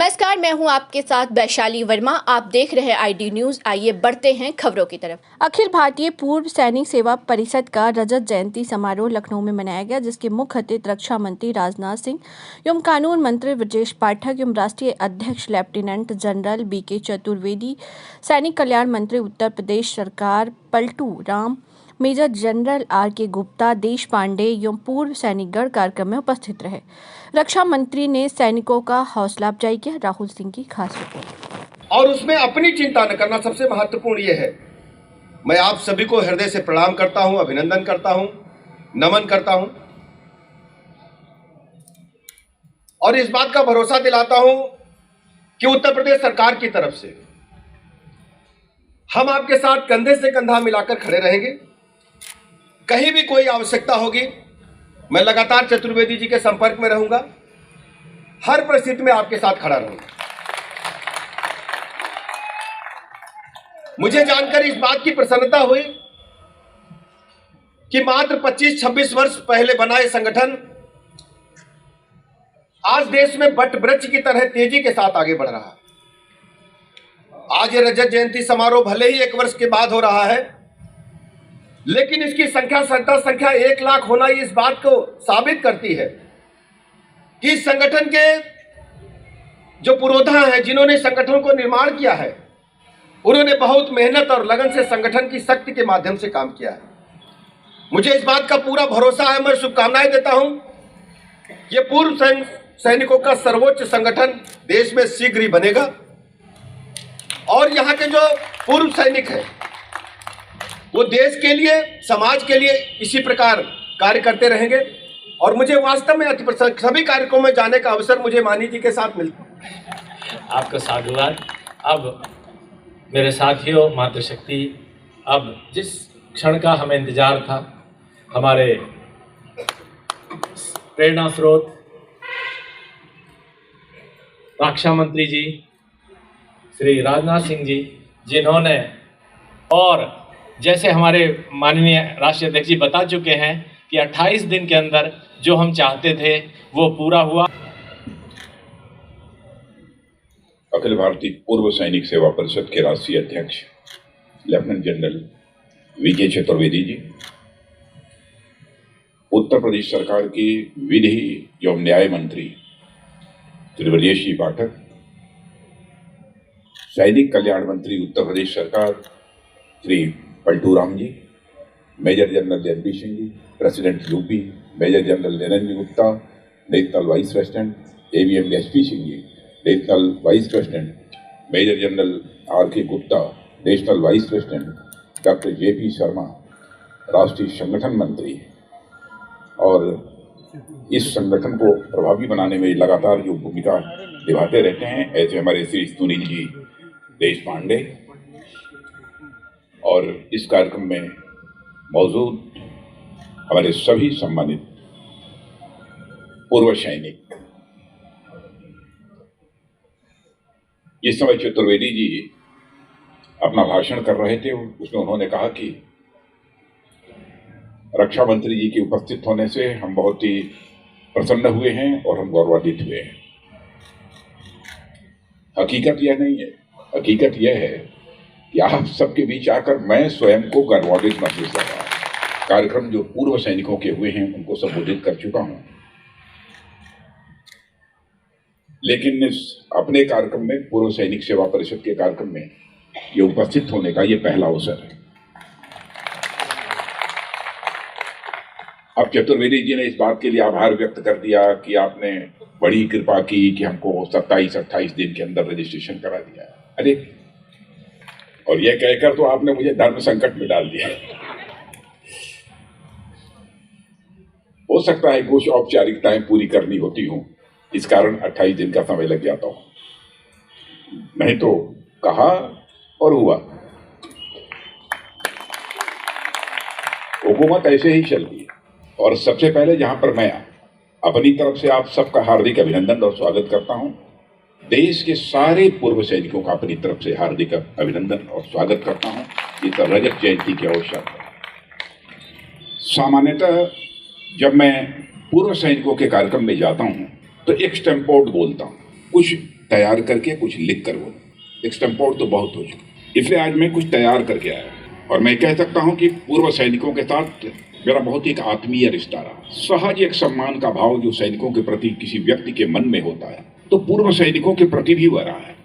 नमस्कार, मैं हूं आपके साथ वैशाली वर्मा। आप देख रहे हैं आईडी न्यूज। आइए बढ़ते हैं खबरों की तरफ। अखिल भारतीय पूर्व सैनिक सेवा परिषद का रजत जयंती समारोह लखनऊ में मनाया गया, जिसके मुख्य अतिथि रक्षा मंत्री राजनाथ सिंह एवं कानून मंत्री ब्रजेश पाठक एवं राष्ट्रीय अध्यक्ष लेफ्टिनेंट जनरल BK चतुर्वेदी, सैनिक कल्याण मंत्री उत्तर प्रदेश सरकार Paltu Ram, major general RK Gupta, Desh Pandey एवं पूर्व सैनिकगण कार्यक्रम में उपस्थित रहे। रक्षा मंत्री ने सैनिकों का हौसला अफजाई किया। राहुल सिंह की खास रिपोर्ट। और उसमें अपनी चिंता न करना सबसे महत्वपूर्ण यह है। मैं आप सभी को हृदय से प्रणाम करता हूं, अभिनंदन करता हूं, नमन करता हूं और इस बात का भरोसा दिलाता हूं कि उत्तर प्रदेश सरकार की तरफ से हम आपके साथ कंधे से कंधा मिलाकर खड़े रहेंगे। कहीं भी कोई आवश्यकता होगी, मैं लगातार चतुर्वेदी जी के संपर्क में रहूंगा। हर परिस्थिति में आपके साथ खड़ा रहूंगा। मुझे जानकर इस बात की प्रसन्नता हुई कि मात्र 25-26 वर्ष पहले बना यह संगठन आज देश में वट वृक्ष की तरह तेजी के साथ आगे बढ़ रहा है। आज ये रजत जयंती समारोह भले ही 1 वर्ष के बाद हो रहा है, लेकिन इसकी संख्या 1 लाख होना इस बात को साबित करती है कि इस संगठन के जो पुरोधा हैं, जिन्होंने संगठन को निर्माण किया है, उन्होंने बहुत मेहनत और लगन से संगठन की शक्ति के माध्यम से काम किया है। मुझे इस बात का पूरा भरोसा है। मैं शुभकामनाएं देता हूं। ये पूर्व सैनिकों का सर्वोच्च संगठन देश में शीघ्र ही बनेगा और यहाँ के जो पूर्व सैनिक हैं वो देश के लिए, समाज के लिए इसी प्रकार कार्य करते रहेंगे। और मुझे वास्तव में सभी कार्यक्रमों में जाने का अवसर मुझे मानी जी के साथ मिलता है। आपका साधुवाद। अब मेरे साथियों, मातृशक्ति, अब जिस क्षण का हमें इंतजार था, हमारे प्रेरणा स्रोत रक्षा मंत्री जी श्री राजनाथ सिंह जी, जिन्होंने, और जैसे हमारे माननीय राष्ट्रीय अध्यक्ष जी बता चुके हैं कि 28 दिन के अंदर जो हम चाहते थे वो पूरा हुआ। अखिल भारतीय पूर्व सैनिक सेवा परिषद के राष्ट्रीय अध्यक्ष lieutenant general VK Chaturvedi ji, उत्तर प्रदेश सरकार के विधि एवं न्याय मंत्री श्री ब्रजेश जी पाठक, सैनिक कल्याण मंत्री उत्तर प्रदेश सरकार Shri Paltu Ram ji, major general NP Singh ji, president UP, major general Narendra Gupta, national vice president AVM SP Singh ji, national vice president major general RK Gupta, national vice president doctor JP Sharma, राष्ट्रीय संगठन मंत्री, और इस संगठन को प्रभावी बनाने में लगातार जो भूमिका निभाते रहते हैं, ऐसे हमारे श्री सुनील जी देश पांडे, और इस कार्यक्रम में मौजूद हमारे सभी सम्मानित पूर्व सैनिक। इस समय चतुर्वेदी जी अपना भाषण कर रहे थे, उसमें उन्होंने कहा कि रक्षा मंत्री जी के उपस्थित होने से हम बहुत ही प्रसन्न हुए हैं और हम गौरवान्वित हुए हैं। हकीकत यह नहीं है, हकीकत यह है कि आप सबके बीच आकर मैं स्वयं को गौरवान्वित महसूस कर रहा हूं। कार्यक्रम जो पूर्व सैनिकों के हुए हैं उनको संबोधित कर चुका हूं, लेकिन इस अपने कार्यक्रम में, पूर्व सैनिक सेवा परिषद के कार्यक्रम में ये उपस्थित होने का ये पहला अवसर है। अब चतुर्वेदी जी ने इस बात के लिए आभार व्यक्त कर दिया कि आपने बड़ी कृपा की कि हमको 27-28 दिन के अंदर रजिस्ट्रेशन करा दिया। अरे, और यह कहकर तो आपने मुझे धर्म संकट में डाल दिया। हो सकता है कुछ औपचारिकताएं पूरी करनी होती हूं, इस कारण 28 दिन का समय लग जाता हूं। नहीं तो कहा और हुआ। हुकूमत ऐसे ही चलती है। और सबसे पहले जहां पर मैं अपनी तरफ से आप सबका हार्दिक अभिनंदन और स्वागत करता हूं, देश के सारे पूर्व सैनिकों का अपनी तरफ से हार्दिक अभिनंदन और स्वागत करता हूं इस रजत जयंती के अवसर पर। सामान्यतः जब मैं पूर्व सैनिकों के कार्यक्रम में जाता हूं तो एक्सटेम्पोर्ड बोलता हूं, कुछ तैयार करके कुछ लिख कर बोलूं। एक्सटेम्पोर तो बहुत हो चुका, इसलिए आज मैं कुछ तैयार करके आया और मैं कह सकता हूं कि पूर्व सैनिकों के साथ मेरा बहुत एक आत्मीय रिश्ता रहा। सहज एक सम्मान का भाव जो सैनिकों के प्रति किसी व्यक्ति के मन में होता है, तो पूर्व सैनिकों के प्रति भी वह रहा है।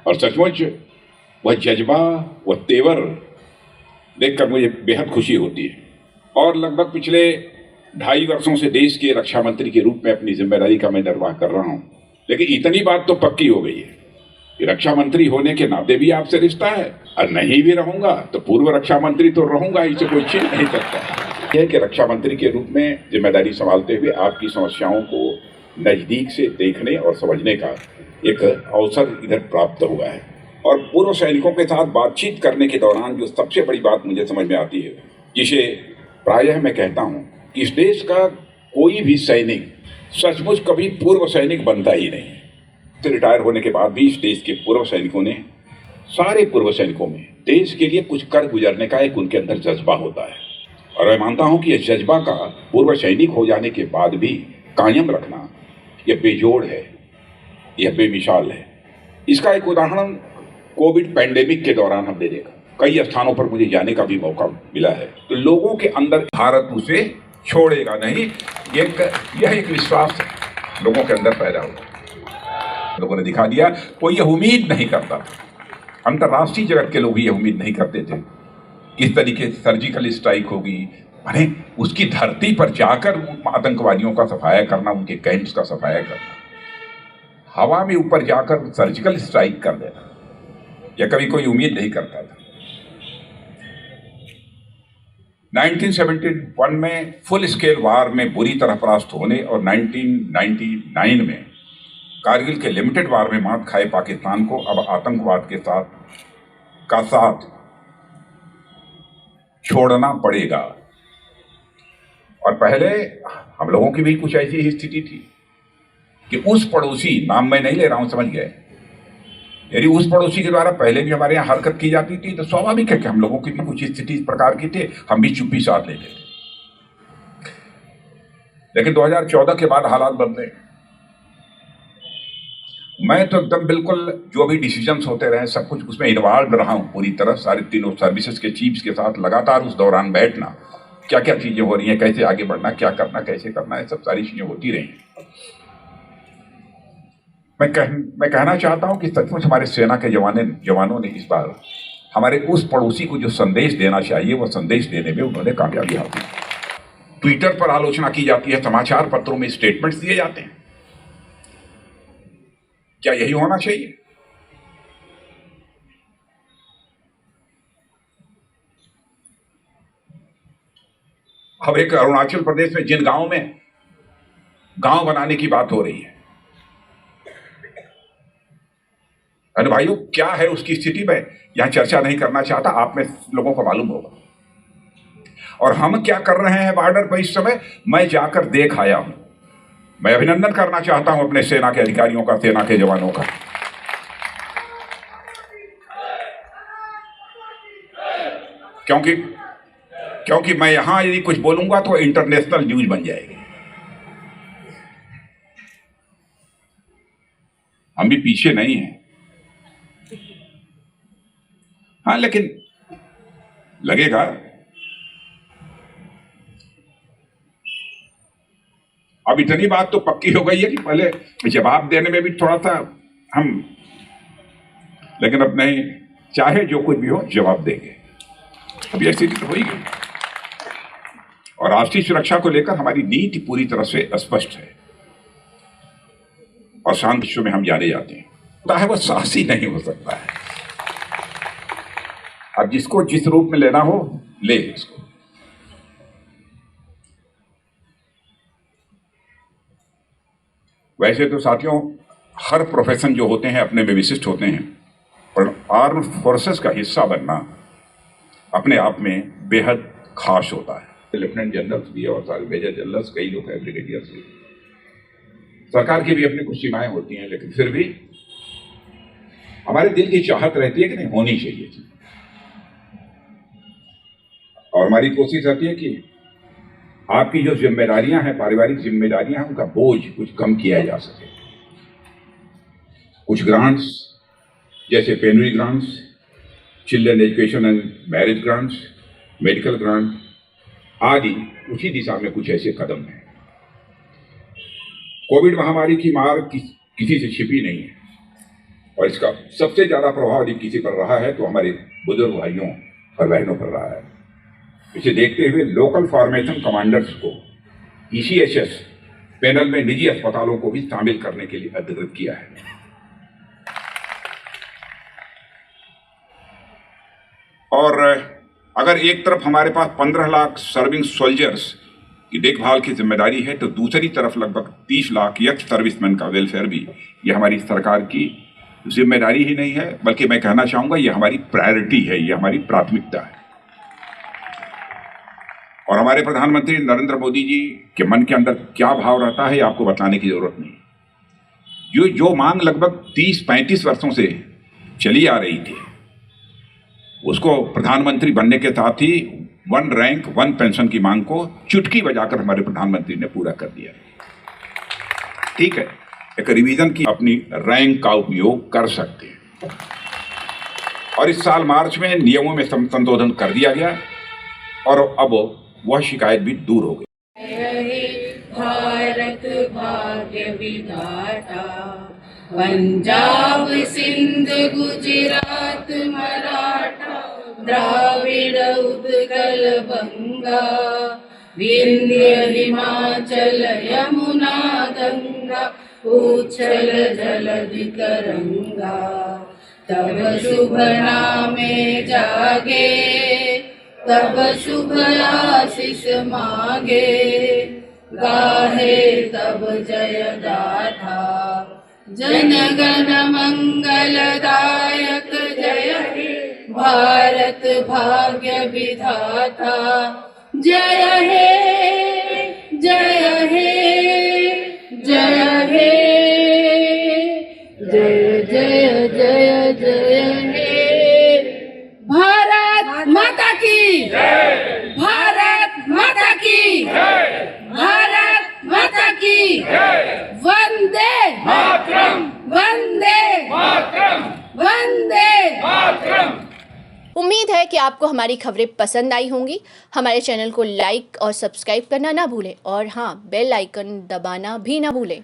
और सचमुच वह जज्बा, वह तेवर देखकर मुझे बेहद खुशी होती है। और लगभग पिछले 2.5 वर्षों से देश के रक्षा मंत्री के रूप में अपनी जिम्मेदारी का मैं निर्वाह कर रहा हूं, लेकिन इतनी बात तो पक्की हो गई है कि रक्षा मंत्री होने के नाते भी आपसे रिश्ता है, और नहीं भी रहूंगा तो पूर्व रक्षा मंत्री तो रहूंगा, इसे कोई छीन नहीं सकता। यह कि रक्षा मंत्री के रूप में जिम्मेदारी संभालते हुए आपकी समस्याओं को नजदीक से देखने और समझने का एक अवसर इधर प्राप्त हुआ है। और पूर्व सैनिकों के साथ बातचीत करने के दौरान जो सबसे बड़ी बात मुझे समझ में आती है, जिसे प्रायः मैं कहता हूं कि इस देश का कोई भी सैनिक सचमुच कभी पूर्व सैनिक बनता ही नहीं। तो रिटायर होने के बाद भी इस देश के पूर्व सैनिकों ने, सारे पूर्व सैनिकों में देश के लिए कुछ कर गुजरने का एक उनके अंदर जज्बा होता है। और मैं मानता हूं कि यह जज्बा का पूर्व सैनिक हो जाने के बाद भी कायम रखना यह बेजोड़ है, यह बेमिसाल है। इसका एक उदाहरण कोविड पैंडेमिक के दौरान हमने देखा। कई स्थानों पर मुझे जाने का भी मौका मिला है, तो लोगों के अंदर भारत उसे छोड़ेगा नहीं, यह एक विश्वास लोगों के अंदर पैदा हुआ। लोगों ने दिखा दिया, कोई यह उम्मीद नहीं करता, अंतर्राष्ट्रीय जगत के लोग भी यह उम्मीद नहीं करते थे किस तरीके से सर्जिकल स्ट्राइक होगी। अरे उसकी धरती पर जाकर आतंकवादियों का सफाया करना, उनके कैंप्स का सफाया करना, हवा में ऊपर जाकर सर्जिकल स्ट्राइक कर देना, यह कभी कोई उम्मीद नहीं करता था। 1971 में फुल स्केल वार में बुरी तरह परास्त होने और 1999 में कारगिल के लिमिटेड वार में मात खाए पाकिस्तान को अब आतंकवाद के साथ छोड़ना पड़ेगा। और पहले हम लोगों की भी कुछ ऐसी ही स्थिति थी कि उस पड़ोसी, नाम मैं नहीं ले रहा हूं, समझ गए, यदि उस पड़ोसी के द्वारा पहले भी हमारे यहाँ हरकत की जाती थी तो स्वाभाविक है कि हम लोगों की भी कुछ स्थिति इस प्रकार की थी, हम भी चुप्पी साध लेते थे। लेकिन 2014 के बाद हालात बदले। मैं तो एकदम बिल्कुल जो भी डिसीजंस होते रहे सब कुछ उसमें इन्वॉल्व रहा हूं पूरी तरह, सारे तीनों सर्विसेज के चीफ्स के साथ लगातार उस दौरान बैठना, क्या क्या चीजें हो रही हैं, कैसे आगे बढ़ना, क्या करना, कैसे करना है, सब सारी चीजें होती रही। मैं कहना चाहता हूं कि सचमुच हमारे सेना के जवानों ने इस बार हमारे उस पड़ोसी को जो संदेश देना चाहिए वह संदेश देने में उन्होंने कामयाबी हासिल की। ट्विटर पर आलोचना की जाती है, समाचार पत्रों में स्टेटमेंट्स दिए जाते हैं, क्या यही होना चाहिए? अब एक अरुणाचल प्रदेश में जिन गांवों में गांव बनाने की बात हो रही है, अरे भाइयों क्या है उसकी स्थिति में यहां चर्चा नहीं करना चाहता, आप में लोगों को मालूम होगा। और हम क्या कर रहे हैं बॉर्डर पर इस समय, मैं जाकर देख आया हूं। मैं अभिनंदन करना चाहता हूं अपने सेना के अधिकारियों का, सेना के जवानों का। क्योंकि मैं यहां यदि कुछ बोलूंगा तो इंटरनेशनल न्यूज बन जाएगी। हम भी पीछे नहीं हैं, हाँ, लेकिन लगेगा। अब इतनी बात तो पक्की हो गई है कि पहले जवाब देने में भी थोड़ा सा हम, लेकिन अब नहीं, चाहे जो कुछ भी हो जवाब देंगे। अब ये स्थिति तो हो ही गई और राष्ट्रीय सुरक्षा को लेकर हमारी नीति पूरी तरह से स्पष्ट है और शांत विश्व में हम जाने जाते हैं। चाहे वह साहसी नहीं हो सकता है, अब जिसको जिस रूप में लेना हो ले इसको। वैसे तो साथियों हर प्रोफेशन जो होते हैं अपने में विशिष्ट होते हैं, पर आर्म फोर्सेस का हिस्सा बनना अपने आप में बेहद खास होता है। लेफ्टिनेंट जनरल्स भी और सारे मेजर जनरल्स, कई लोग हैं ब्रिगेडियर्स भी। सरकार की भी अपनी कुछ सीमाएं होती हैं, लेकिन फिर भी हमारे दिल की चाहत रहती है कि नहीं होनी चाहिए थी। और हमारी कोशिश रहती है कि आपकी जो जिम्मेदारियां हैं, पारिवारिक जिम्मेदारियां हैं, उनका बोझ कुछ कम किया जा सके। कुछ ग्रांट्स जैसे penury grants, children education and marriage grants, medical grant आदि उसी दिशा में कुछ ऐसे कदम हैं। कोविड महामारी की मार किसी से छिपी नहीं है और इसका सबसे ज्यादा प्रभाव यदि किसी पर रहा है तो हमारे बुजुर्ग भाइयों और बहनों पर रहा है। इसे देखते हुए लोकल फॉर्मेशन कमांडर्स को ECHS पैनल में निजी अस्पतालों को भी शामिल करने के लिए अधिकृत किया है। और अगर एक तरफ हमारे पास 15 लाख सर्विंग सोल्जर्स की देखभाल की जिम्मेदारी है, तो दूसरी तरफ लगभग 30 लाख यंग सर्विसमैन का वेलफेयर भी ये हमारी सरकार की जिम्मेदारी ही नहीं है, बल्कि मैं कहना चाहूंगा ये हमारी प्रायोरिटी है, ये हमारी प्राथमिकता है। और हमारे प्रधानमंत्री नरेंद्र मोदी जी के मन के अंदर क्या भाव रहता है आपको बताने की जरूरत नहीं। जो मांग लगभग 30-35 वर्षों से चली आ रही थी, उसको प्रधानमंत्री बनने के साथ ही 1 रैंक 1 पेंशन की मांग को चुटकी बजाकर हमारे प्रधानमंत्री ने पूरा कर दिया। ठीक है, एक रिवीजन की अपनी रैंक का उपयोग कर सकते हैं। और इस साल मार्च में नियमों में संशोधन कर दिया गया और अब वह शिकायत भी दूर हो गई। भारत भाग्य विधाता, पंजाब सिंध गुजरात मराठा, द्राविड़ उत्कल बंगा, विंध्य हिमाचल यमुना गंगा, उच्छल जलधि तरंगा। तब शुभ नामे जागे, तब शुभ आशीष मांगे, गाहे तब जय गाथा। जन गण मंगलदायक जय हे, भारत भाग्य विधाता। जय हे जय हे जय हे, जय जय जय जय हे। भारत माता की जय, भारत माता की जय, भारत माता की जय। वंदे मातरम, वंदे मातरम, वंदे मातरम। उम्मीद है कि आपको हमारी खबरें पसंद आई होंगी। हमारे चैनल को लाइक और सब्सक्राइब करना ना भूलें और हाँ, बेल आइकन दबाना भी ना भूलें।